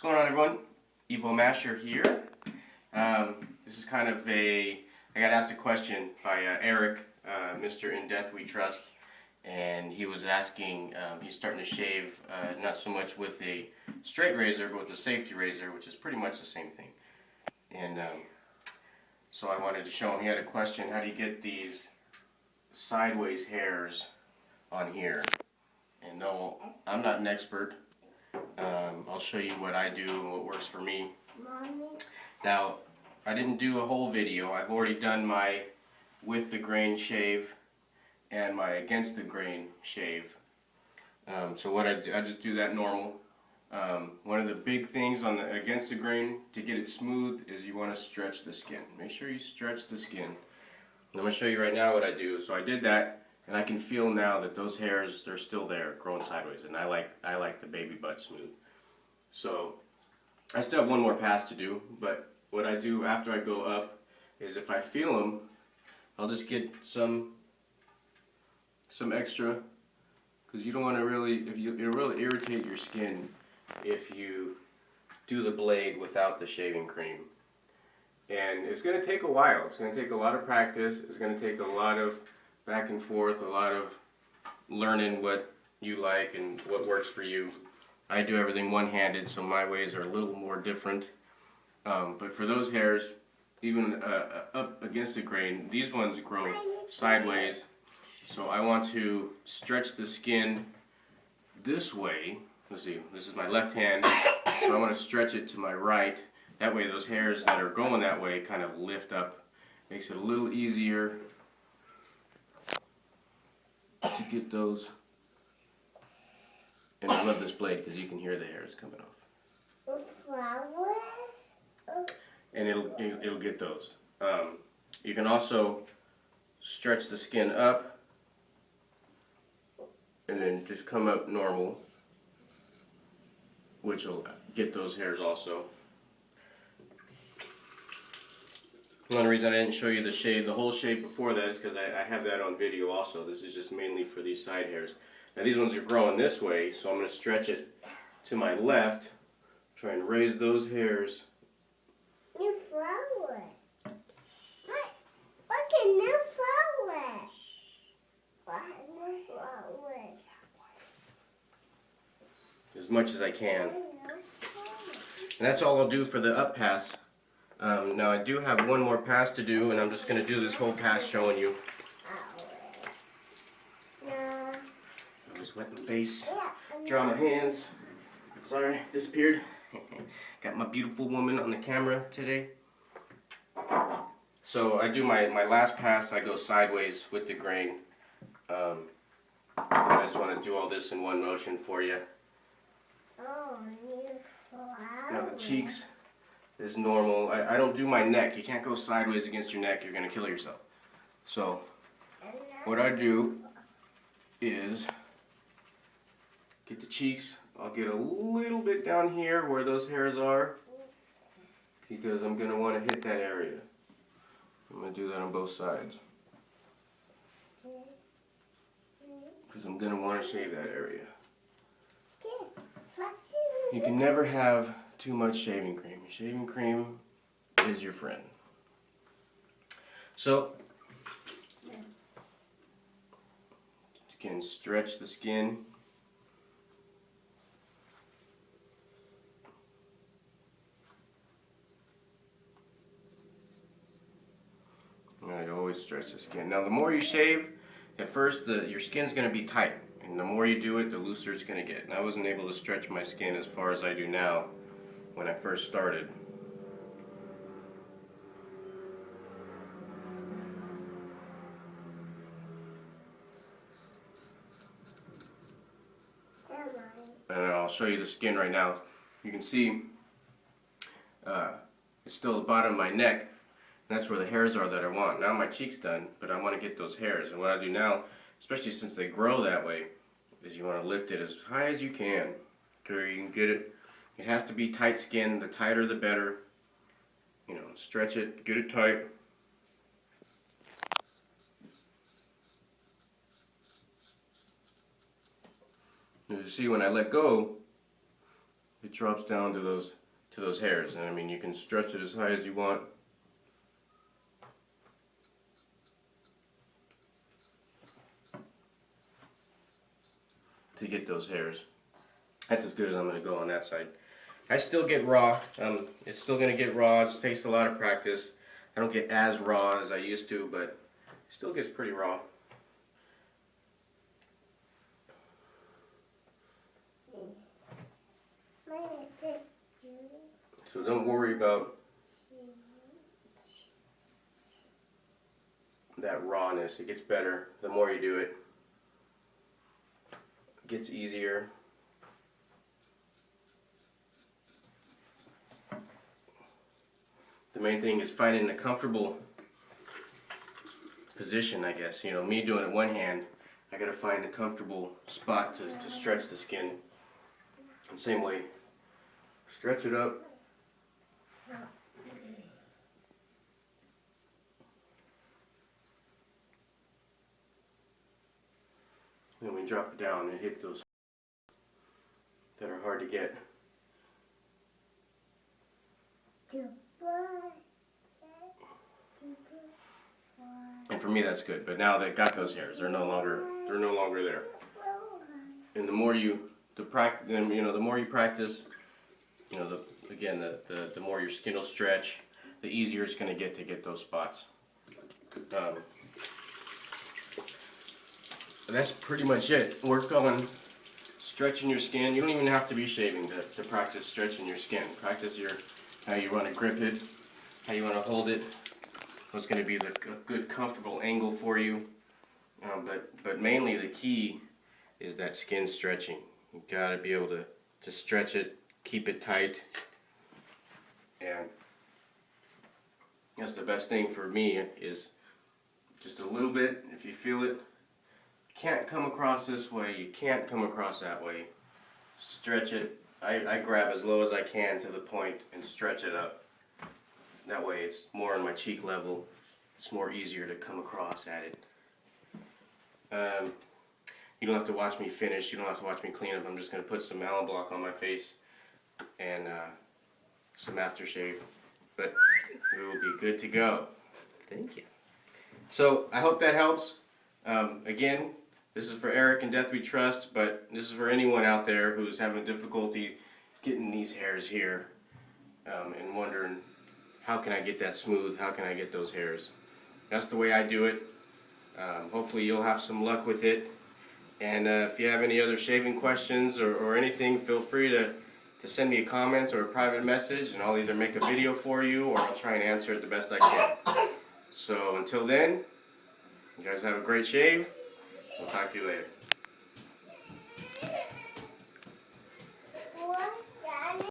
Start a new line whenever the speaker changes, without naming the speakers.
going on, everyone? EvoMasher here. This is kind of I got asked a question by Eric, Mr. In Death We Trust, and he was asking, he's starting to shave not so much with a straight razor, but with a safety razor, which is pretty much the same thing. And so I wanted to show him, he had a question, how do you get these sideways hairs on here? And no, I'm not an expert. I'll show you what I do and what works for me. Mommy. Now, I didn't do a whole video. I've already done my with the grain shave and my against the grain shave. So what I do, I just do that normal. One of the big things on the against the grain to get it smooth is you want to stretch the skin. Make sure you stretch the skin. I'm going to show you right now what I do. So I did that. And I can feel now that those hairs, they're still there, growing sideways, and I like the baby butt smooth. So I still have one more pass to do, but what I do after I go up is if I feel them, I'll just get some extra, because you don't want to really, it'll really irritate your skin if you do the blade without the shaving cream. And it's going to take a while. It's going to take a lot of practice. It's going to take a lot of back and forth, a lot of learning what you like and what works for you. I do everything one-handed, so my ways are a little more different. But for those hairs, even up against the grain, these ones grow sideways. So I want to stretch the skin this way. Let's see, this is my left hand, so I want to stretch it to my right. That way those hairs that are going that way kind of lift up. Makes it a little easier to get those. And I love this blade because you can hear the hairs coming off.
Flowers?
And it'll get those. You can also stretch the skin up and then just come up normal, which will get those hairs also. One reason I didn't show you the whole shave before that is because I have that on video also. This is just mainly for these side hairs. Now these ones are growing this way, so I'm going to stretch it to my left, try and raise those hairs.
New flowers. Look at new flowers. What new flowers?
As much as I can. And that's all I'll do for the up pass. Now I do have one more pass to do, and I'm just going to do this whole pass showing you. Just wet my face, dry my hands. Sorry, disappeared. Got my beautiful woman on the camera today. So I do my last pass, I go sideways with the grain. I just want to do all this in one motion for you.
Oh, new flowers.
Now the cheeks is normal. I don't do my neck. You can't go sideways against your neck. You're going to kill yourself. So what I do is get the cheeks. I'll get a little bit down here where those hairs are because I'm going to want to hit that area. I'm going to do that on both sides because I'm going to want to shave that area. You can never have too much shaving cream. Shaving cream is your friend. So, you can stretch the skin. I always stretch the skin. Now, the more you shave, at first your skin's going to be tight. And the more you do it, the looser it's going to get. And I wasn't able to stretch my skin as far as I do now when I first started. And I'll show you the skin right now. You can see it's still the bottom of my neck. And that's where the hairs are that I want. Now my cheek's done, but I want to get those hairs. And what I do now, especially since they grow that way, is you want to lift it as high as you can so you can get it. It has to be tight skin. The tighter the better. You know, stretch it, get it tight. As you see, when I let go, it drops down to those hairs. And I mean, you can stretch it as high as you want. To get those hairs. That's as good as I'm going to go on that side. I still get raw. It's still going to get raw. It takes a lot of practice. I don't get as raw as I used to, but it still gets pretty raw. So don't worry about that rawness. It gets better the more you do it. It gets easier. The main thing is finding a comfortable position, I guess. You know, me doing it one hand, I gotta find a comfortable spot to stretch the skin. And same way, stretch it up. And when we drop it down, it hits those that are hard to get. And for me, that's good. But now they've got those hairs. They're no longer there. And the more you the more you practice, you know, the more your skin will stretch, the easier it's going to get those spots. But that's pretty much it. Work on stretching your skin. You don't even have to be shaving to practice stretching your skin. Practice how you want to grip it, how you want to hold it, what's going to be a good comfortable angle for you. But mainly the key is that skin stretching. You got to be able to stretch it, keep it tight, and that's the best thing for me is just a little bit. If you feel it, can't come across this way, you can't come across that way. Stretch it. I grab as low as I can to the point and stretch it up. That way it's more on my cheek level. It's more easier to come across at it. You don't have to watch me finish. You don't have to watch me clean up. I'm just going to put some Allen Block on my face and some aftershave. But we will be good to go. Thank you. So I hope that helps. Again, this is for Eric and Death We Trust, but this is for anyone out there who's having difficulty getting these hairs here and wondering, how can I get that smooth? How can I get those hairs? That's the way I do it. Hopefully you'll have some luck with it. And if you have any other shaving questions or anything, feel free to send me a comment or a private message, and I'll either make a video for you or I'll try and answer it the best I can. So until then, you guys have a great shave. We'll talk to you later.